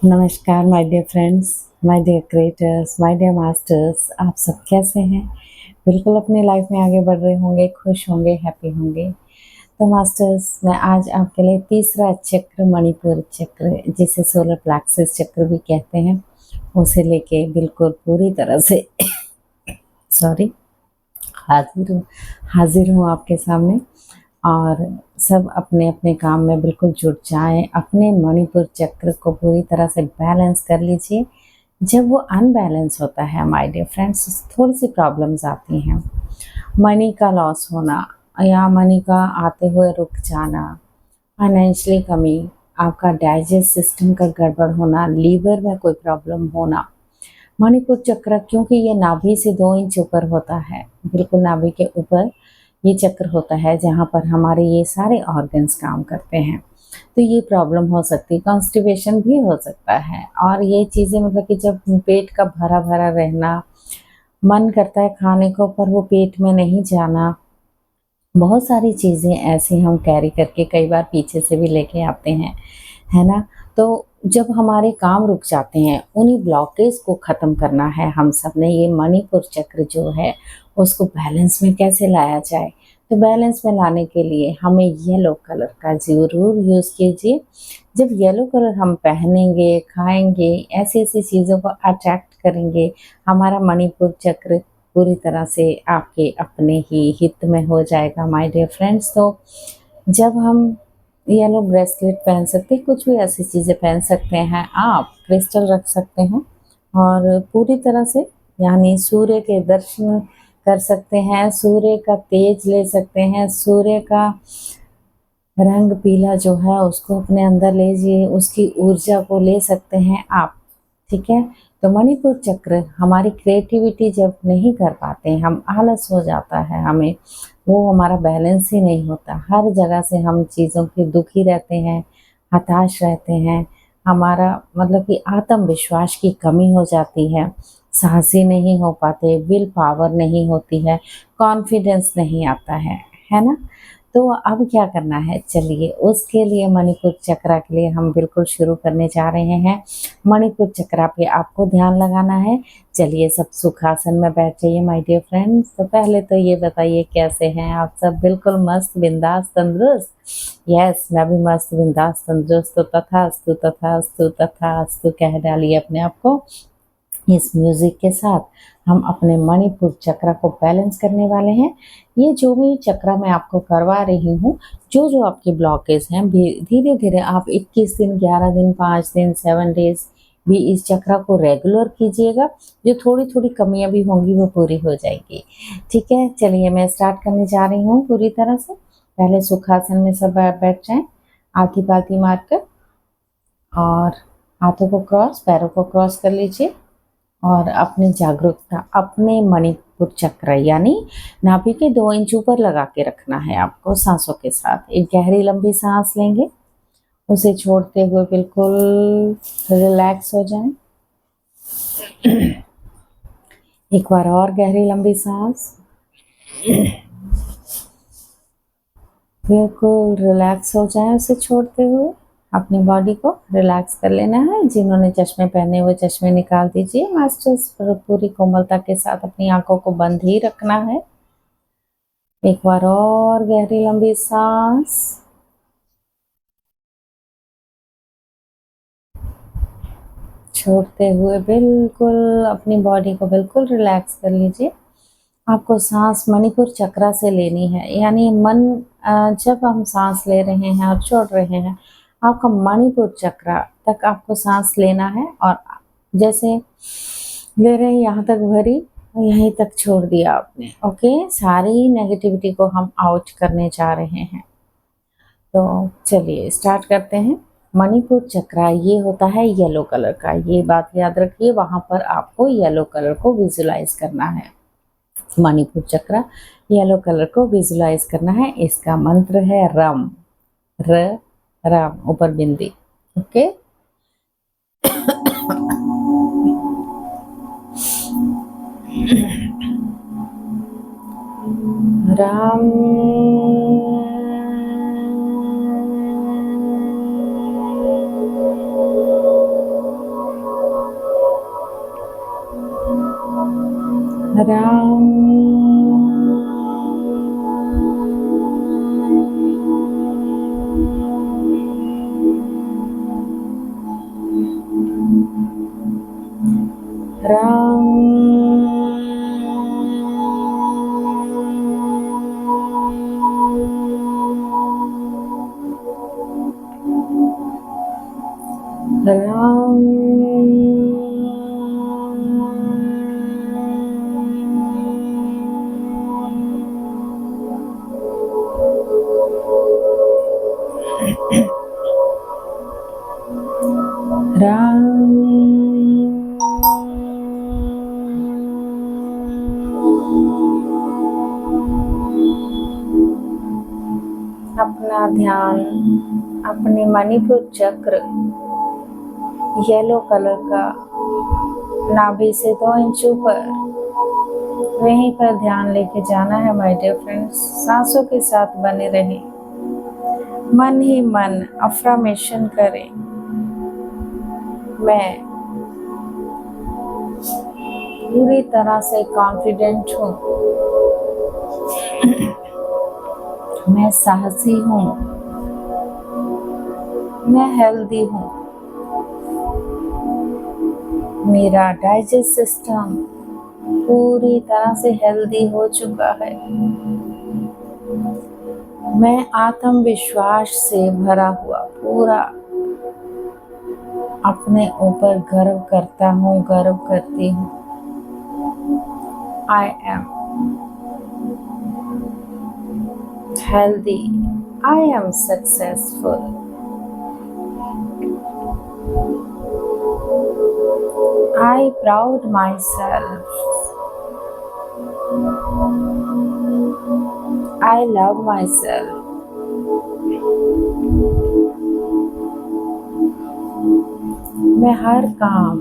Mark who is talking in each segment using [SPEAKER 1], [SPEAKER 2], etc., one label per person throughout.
[SPEAKER 1] नमस्कार my dear friends, my dear creators, my dear masters. आप सब कैसे हैं? बिल्कुल अपनी लाइफ में आगे बढ़ रहे होंगे, खुश होंगे, हैप्पी होंगे। तो मास्टर्स, मैं आज आपके लिए तीसरा चक्र, मणिपुर चक्र, जिसे सोलर प्लेक्सस चक्र भी कहते हैं, उसे लेके बिल्कुल पूरी तरह से सॉरी हाजिर हूँ आपके सामने। और सब अपने अपने काम में बिल्कुल जुट जाएं, अपने मणिपुर चक्र को पूरी तरह से बैलेंस कर लीजिए। जब वो अनबैलेंस होता है माय डियर फ्रेंड्स, थोड़ी सी प्रॉब्लम्स आती हैं। मनी का लॉस होना या मनी का आते हुए रुक जाना, फाइनेंशियली कमी, आपका डाइजेस्ट सिस्टम का गड़बड़ होना, लीवर में कोई प्रॉब्लम होना। मणिपुर चक्र क्योंकि ये नाभि से 2 इंच ऊपर होता है, बिल्कुल नाभि के ऊपर ये चक्र होता है जहाँ पर हमारे ये सारे ऑर्गन्स काम करते हैं। तो ये प्रॉब्लम हो सकती है, कॉन्स्टिपेशन भी हो सकता है। और ये चीज़ें मतलब कि जब पेट का भरा भरा रहना, मन करता है खाने को पर वो पेट में नहीं जाना, बहुत सारी चीज़ें ऐसी हम कैरी करके कई बार पीछे से भी लेके आते हैं, है ना? तो जब हमारे काम रुक जाते हैं, उन्हीं ब्लॉकेज को ख़त्म करना है हम सब ने। ये मणिपुर चक्र जो है, उसको बैलेंस में कैसे लाया जाए? तो बैलेंस में लाने के लिए हमें येलो कलर का ज़रूर यूज़ कीजिए। जब येलो कलर हम पहनेंगे, खाएँगे, ऐसी-ऐसी चीज़ों को अट्रैक्ट करेंगे, हमारा मणिपुर चक्र पूरी तरह से आपके अपने ही हित में हो जाएगा माय डियर फ्रेंड्स। तो जब हम येलो ब्रेसलेट पहन सकते हैं, कुछ भी ऐसी चीज़ें पहन सकते हैं, आप क्रिस्टल रख सकते हैं और पूरी तरह से यानी सूर्य के दर्शन कर सकते हैं, सूर्य का तेज ले सकते हैं, सूर्य का रंग पीला जो है उसको अपने अंदर लीजिए, उसकी ऊर्जा को ले सकते हैं आप, ठीक है? तो मणिपुर चक्र हमारी क्रिएटिविटी जब नहीं कर पाते हैं, हम आलस हो जाता है हमें, वो हमारा बैलेंस ही नहीं होता। हर जगह से हम चीज़ों के दुखी रहते हैं, हताश रहते हैं, हमारा मतलब कि आत्मविश्वास की कमी हो जाती है, साहसी नहीं हो पाते, विल पावर नहीं होती है, कॉन्फिडेंस नहीं आता है ना? तो अब क्या करना है? चलिए उसके लिए मणिपुर चक्र के लिए हम बिल्कुल शुरू करने जा रहे हैं। मणिपुर चक्र पे आपको ध्यान लगाना है। चलिए सब सुखासन में बैठ जाइए माय डियर फ्रेंड्स। तो पहले तो ये बताइए कैसे हैं आप सब? बिल्कुल मस्त, बिंदास, तंदुरुस्त? यस, मैं भी मस्त, बिंदास, तंदुरुस्त। तो तथास्तु, तथास्तु, तथास्तु कह डालिए अपने आप को। इस म्यूजिक के साथ हम अपने मणिपुर चक्र को बैलेंस करने वाले हैं। ये जो भी चक्र मैं आपको करवा रही हूँ, जो जो आपके ब्लॉकेज हैं, धीरे धीरे आप 21 दिन, 11 दिन, 5 दिन, 7 डेज भी इस चक्र को रेगुलर कीजिएगा। जो थोड़ी थोड़ी कमियां भी होंगी वो पूरी हो जाएगी, ठीक है? चलिए मैं स्टार्ट करने जा रही हूँ पूरी तरह से। पहले सुखासन में सब बैठ जाएं, आधी पाती मारकर, और हाथों को क्रॉस, पैरों को क्रॉस कर लीजिए और अपनी जागरूकता अपने मणिपुर चक्र यानी नाभि के 2 इंच ऊपर लगा के रखना है आपको। सांसों के साथ एक गहरी लंबी सांस लेंगे, उसे छोड़ते हुए बिल्कुल रिलैक्स हो जाएं। एक बार और गहरी लंबी सांस, बिल्कुल रिलैक्स हो जाए उसे छोड़ते हुए। अपनी बॉडी को रिलैक्स कर लेना है। जिन्होंने चश्मे पहने हुए चश्मे निकाल दीजिए। मास्टर्स पूरी कोमलता के साथ अपनी आंखों को बंद ही रखना है। एक बार और गहरी लंबी सांस, छोड़ते हुए बिल्कुल अपनी बॉडी को बिल्कुल रिलैक्स कर लीजिए। आपको सांस मणिपुर चक्र से लेनी है, यानी मन जब हम सांस ले रहे हैं और छोड़ रहे हैं, आपका मणिपुर चक्र तक आपको सांस लेना है। और जैसे ले रहे हैं यहाँ तक भरी, यहीं तक छोड़ दिया आपने। ओके, सारी नेगेटिविटी को हम आउट करने जा रहे हैं। तो चलिए स्टार्ट करते हैं। मणिपुर चक्र ये होता है येलो कलर का, ये बात याद रखिए। वहां पर आपको येलो कलर को विजुलाइज करना है। मणिपुर चक्र येलो कलर को विजुलाइज करना है। इसका मंत्र है रम, र राम, ऊपर बिंदी। ओके, राम, राम राम राम अपना ध्यान अपने मणिपुर चक्र येलो कलर का नाभि से 2 इंच ऊपर वहीं पर ध्यान लेके जाना है माय डियर फ्रेंड्स। सांसों के साथ बने रहें, मन ही मन अफर्मेशन करें, मैं पूरी तरह से कॉन्फिडेंट हूँ, मैं साहसी हूँ, मैं हेल्दी हूँ, मेरा डाइजेस्ट सिस्टम पूरी तरह से हेल्दी हो चुका है, मैं आत्मविश्वास से भरा हुआ पूरा अपने ऊपर गर्व करता हूँ, गर्व करती हूँ। I am healthy, I am successful, I proud myself, I love myself, मैं हर काम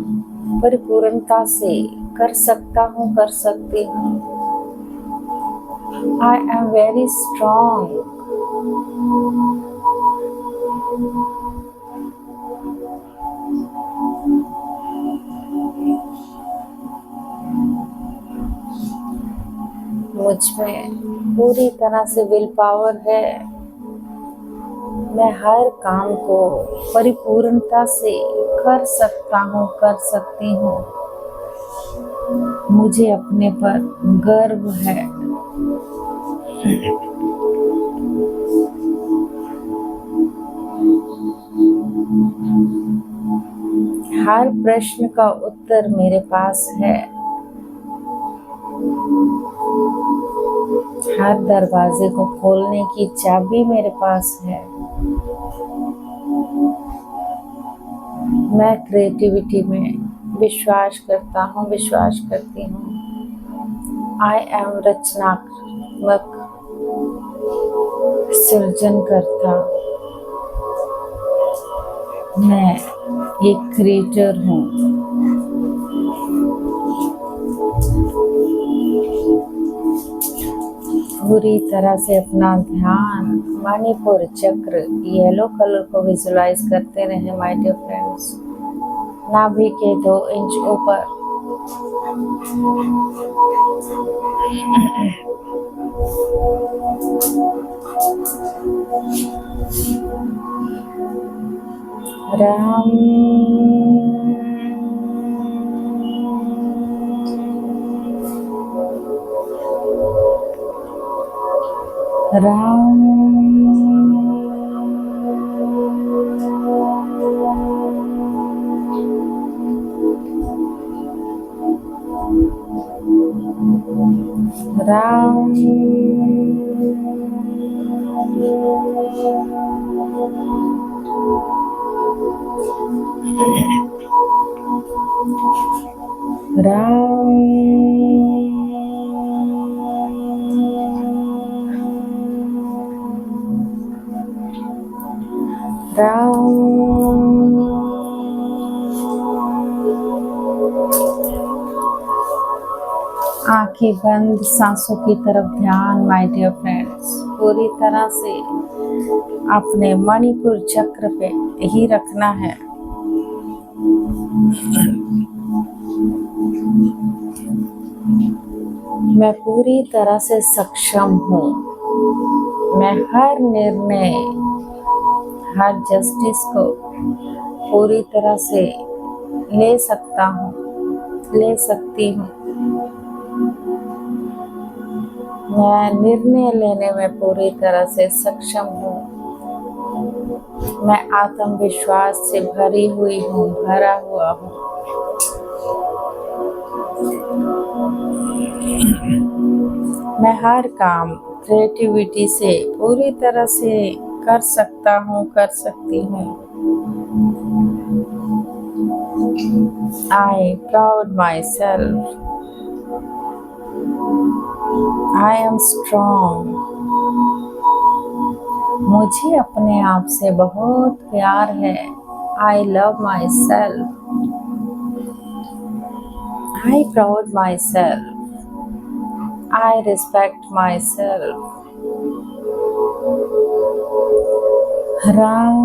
[SPEAKER 1] परिपूर्णता से कर सकता हूँ, कर सकती हूँ। I am very strong, मुझ में पूरी तरह से विल पावर है, मैं हर काम को परिपूर्णता से कर सकता हूँ, कर सकती हूँ। मुझे अपने पर गर्व है। हर प्रश्न का उत्तर मेरे पास है, हर दरवाजे को खोलने की चाबी मेरे पास है। मैं क्रिएटिविटी में विश्वास करता हूँ, विश्वास करती हूँ। I am रचनात्मक सृजन करता, मैं एक क्रिएटर हूँ। पूरी तरह से अपना ध्यान मणिपुर चक्र येलो कलर को विजुलाइज करते रहे माय डियर फ्रेंड्स। नाभि के 2 इंच ऊपर राम राम राम आंखें बंद, सांसों की तरफ ध्यान माय डियर फ्रेंड्स। पूरी तरह से अपने मणिपुर चक्र पे ही रखना है। मैं पूरी तरह से सक्षम हूँ। मैं हर निर्णय, हर जस्टिस को पूरी तरह से ले सकता हूँ, ले सकती हूँ। मैं निर्णय लेने में पूरी तरह से सक्षम हूँ। मैं आत्मविश्वास से भरी हुई हूँ, भरा हुआ हूँ। मैं हर काम क्रिएटिविटी से पूरी तरह से कर सकता हूँ, कर सकती हूँ। I proud myself. I am strong. मुझे अपने आप से बहुत प्यार है। I love myself. I proud myself. I respect myself. Ram.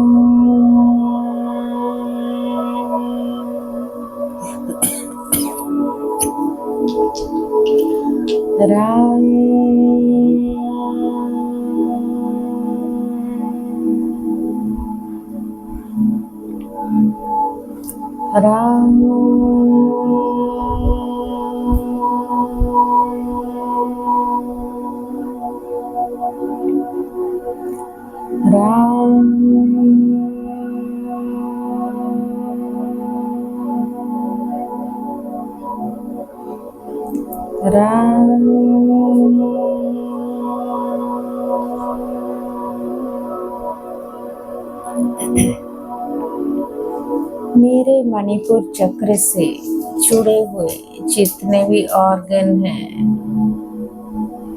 [SPEAKER 1] मेरे मणिपुर चक्र से जुड़े हुए जितने भी ऑर्गन हैं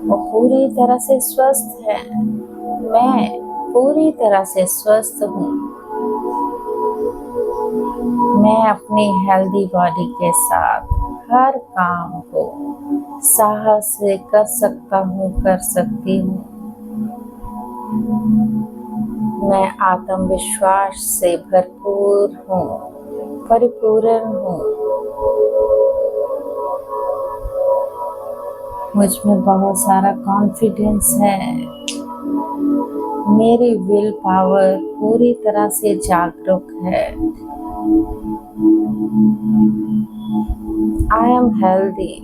[SPEAKER 1] वो पूरी तरह से स्वस्थ हैं। मैं पूरी तरह से स्वस्थ हूँ। मैं अपनी हेल्दी बॉडी के साथ हर काम को साहस से कर सकता हूँ, कर सकती हूँ। मैं आत्मविश्वास से भरपूर हूँ, परिपूर्ण हूँ। मुझ में बहुत सारा कॉन्फिडेंस है। मेरी विल पावर पूरी तरह से जागरूक है। I am healthy.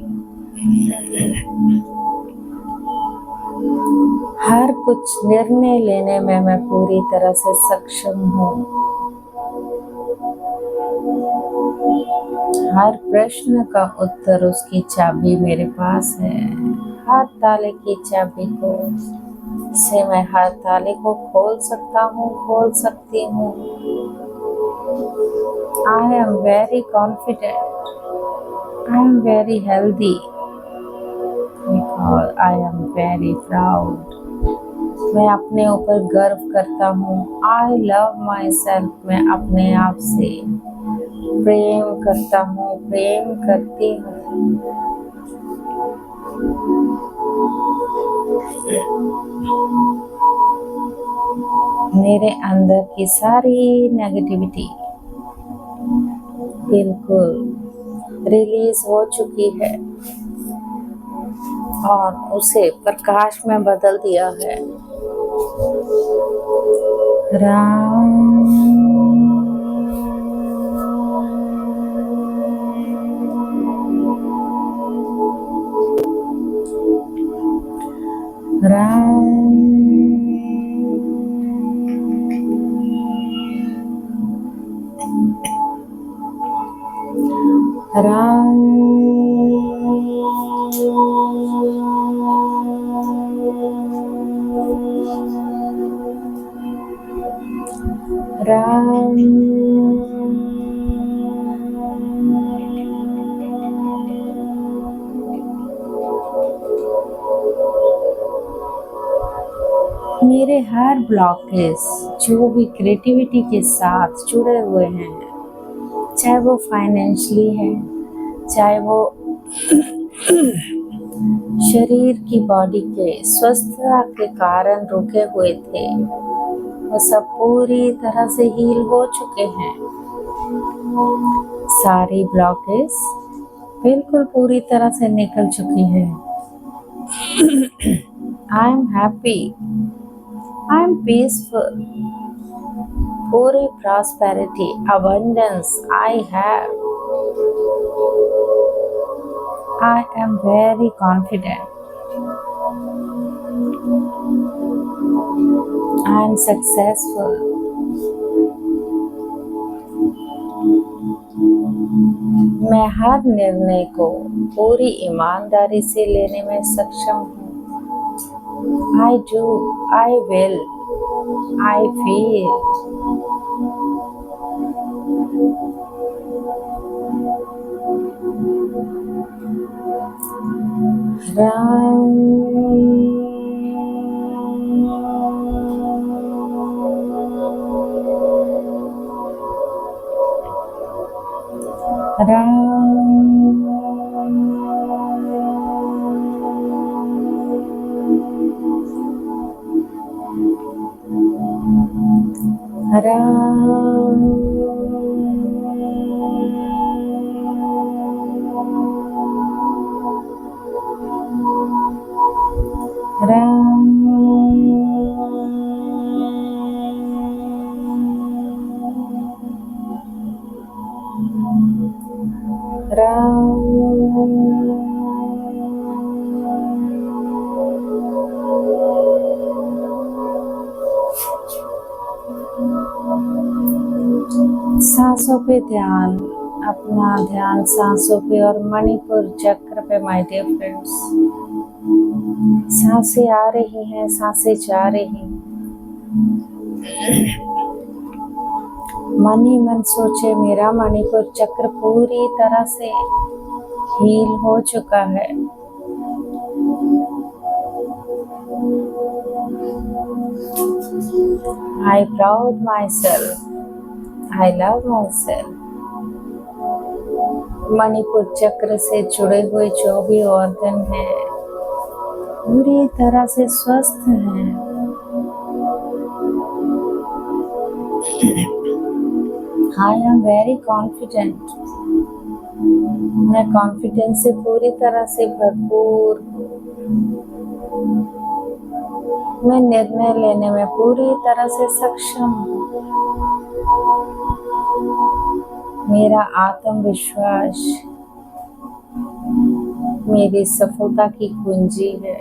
[SPEAKER 1] हर कुछ निर्णय लेने में मैं पूरी तरह से सक्षम हूँ। हर प्रश्न का उत्तर, उसकी चाबी मेरे पास है। हर ताले की चाबी को से मैं हर ताले को खोल सकता हूँ, खोल सकती हूँ। I am very confident. I am very healthy. Because I am very proud. मैं अपने ऊपर गर्व करता हूँ। I love myself. मैं अपने आप से प्रेम करता हूँ, प्रेम करती हूँ। मेरे अंदर की सारी नेगेटिविटी बिल्कुल रिलीज हो चुकी है और उसे प्रकाश में बदल दिया है। राम मेरे हर ब्लॉकेज जो भी क्रिएटिविटी के साथ जुड़े हुए हैं, चाहे वो फाइनेंशियली है, चाहे वो शरीर की बॉडी के स्वस्थता के कारण रुके हुए थे, वो सब पूरी तरह से हील हो चुके हैं। सारी ब्लॉकेज बिल्कुल पूरी तरह से निकल चुकी है। I am happy. I am peaceful. Puri prosperity, abundance I have. I am very confident. I am successful. मैं हर निर्णय को पूरी ईमानदारी से लेने में सक्षम हूँ। I do, I will, I feel. सांसों पे ध्यान, अपना ध्यान सांसों पे और मणिपुर चक्र पे माय डियर फ्रेंड्स। सांसें आ रही हैं, सांसें जा रही। मन ही मन सोचे मेरा मणिपुर चक्र पूरी तरह से हील हो चुका है। I proud myself. I love myself. Manipur चक्र से जुड़े हुए जो भी ऑर्गन हैं पूरी तरह से स्वस्थ हैं। I am very confident. मैं कॉन्फिडेंस से पूरी तरह से भरपूर हूँ। मैं निर्णय लेने में पूरी तरह से सक्षम हूँ। मेरा आत्मविश्वास मेरी सफलता की कुंजी है।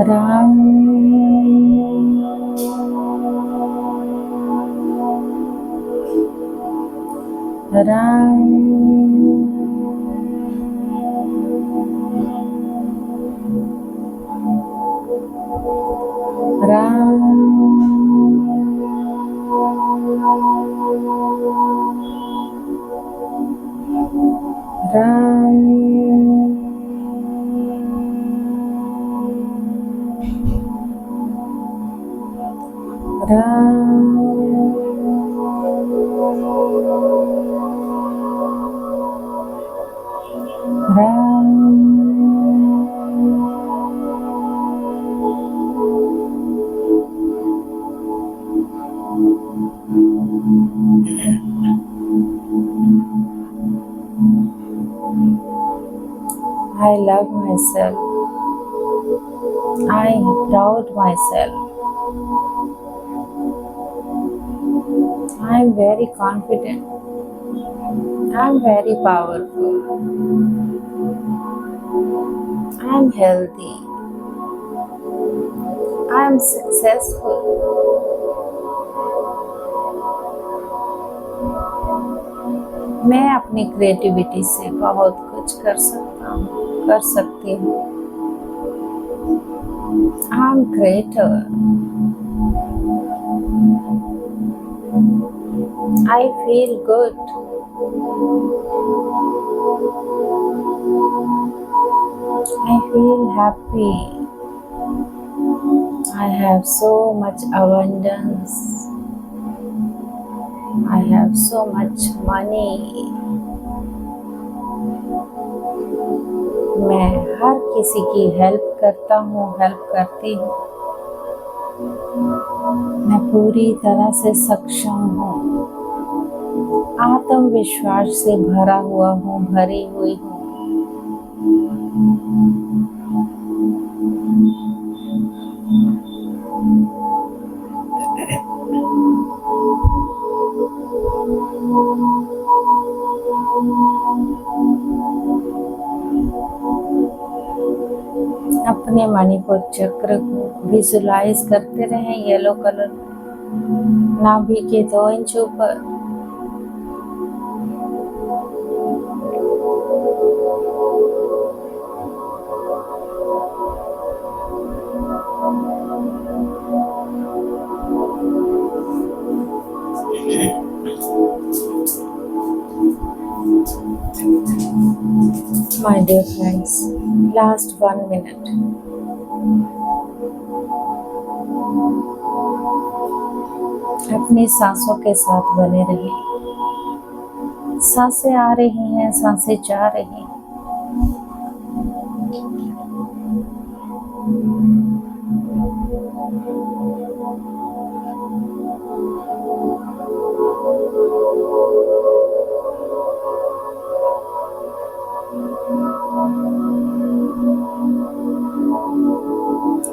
[SPEAKER 1] Ram Ram I love myself. I am proud myself. I am very confident. I am very powerful. I am healthy. I am successful. मैं अपनी क्रिएटिविटी से बहुत कुछ कर सकता हूँ, कर सकती हूँ। I am creator. I feel good. I feel happy. I have so much abundance. I have so much money. मैं हर किसी की हेल्प करता हूँ, हेल्प करती हूँ। मैं पूरी तरह से सक्षम हूँ, आत्मविश्वास से भरा हुआ हूँ, भरी हुई हूँ। अपने मणिपुर चक्र को विजुलाइज करते रहें येलो कलर नाभि के 2 इंच ऊपर। My dear friends, last 1 minute. अपनी सांसों के साथ बने रहिए। सांसें आ रही हैं, सांसें जा रही हैं।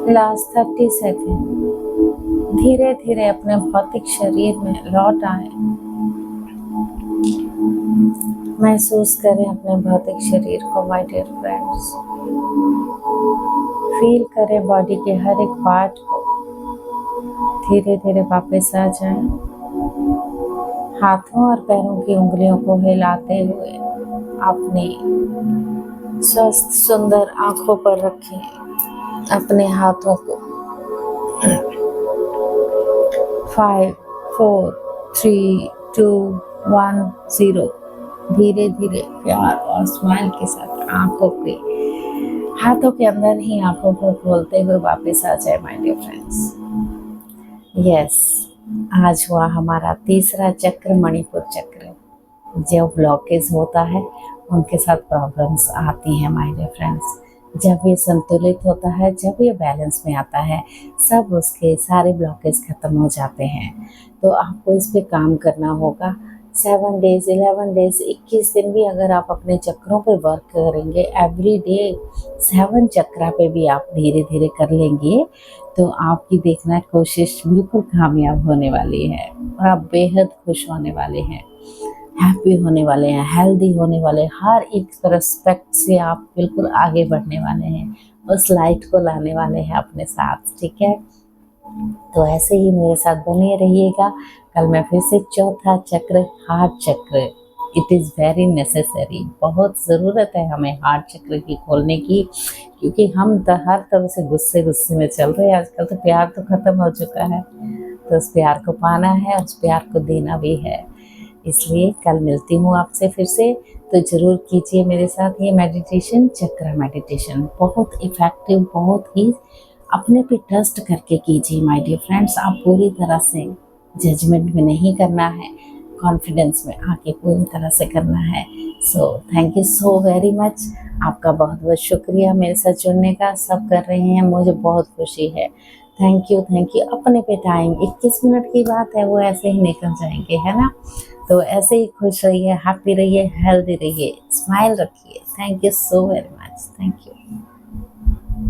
[SPEAKER 1] Last 30 second. धीरे धीरे अपने भौतिक शरीर में लौट आए। महसूस करें अपने भौतिक शरीर को माय डियर फ्रेंड्स। फील करें बॉडी के हर एक पार्ट को। धीरे धीरे वापस आ जाएं। हाथों और पैरों की उंगलियों को हिलाते हुए अपनी स्वस्थ सुंदर आंखों पर रखें अपने हाथों को। 5 4 3 2 1 0। धीरे धीरे प्यार और स्माइल के साथ हाथों के अंदर ही आंखों को खोलते हुए वापस आ जाए माय डियर फ्रेंड्स। यस, आज हुआ हमारा तीसरा चक्र मणिपुर चक्र। जो ब्लॉकेज होता है उनके साथ प्रॉब्लम्स आती हैं माय डियर फ्रेंड्स। जब ये संतुलित होता है, जब ये बैलेंस में आता है, सब उसके सारे ब्लॉकेज खत्म हो जाते हैं। तो आपको इस पे काम करना होगा। 7 डेज 11 डेज 21 दिन भी अगर आप अपने चक्रों पे वर्क करेंगे, एवरी डे 7 चक्रा पे भी आप धीरे धीरे कर लेंगे, तो आपकी देखना कोशिश बिल्कुल कामयाब होने वाली है और आप बेहद खुश होने वाले हैं, हैप्पी होने वाले हैं, हेल्दी होने वाले हैं। हर एक रेस्पेक्ट से आप बिल्कुल आगे बढ़ने वाले हैं, उस लाइट को लाने वाले हैं अपने साथ। ठीक है, तो ऐसे ही मेरे साथ बने रहिएगा। कल मैं फिर से चौथा चक्र हार्ट चक्र, इट इज़ वेरी नेसेसरी, बहुत ज़रूरत है हमें हार्ट चक्र की खोलने की, क्योंकि हम हर तरह से गुस्से में चल रहे हैं आजकल। तो प्यार तो ख़त्म हो चुका है, तो उस प्यार को पाना है, उस प्यार को देना भी है। इसलिए कल मिलती हूँ आपसे फिर से, तो ज़रूर कीजिए मेरे साथ ये मेडिटेशन, चक्र मेडिटेशन। बहुत इफ़ेक्टिव, बहुत ही अपने पे ट्रस्ट करके कीजिए माय डियर फ्रेंड्स। आप पूरी तरह से जजमेंट में नहीं करना है, कॉन्फिडेंस में आके पूरी तरह से करना है। So thank you so very much. आपका बहुत बहुत शुक्रिया मेरे साथ जुड़ने का। सब कर रहे हैं, मुझे बहुत खुशी है। थैंक यू अपने पे टाइम 21 मिनट की बात है, वो ऐसे ही निकल जाएंगे, है ना। तो ऐसे ही खुश रहिए, हैप्पी रहिए, हेल्दी रहिए, स्माइल रखिए। Thank you so very much. Thank you.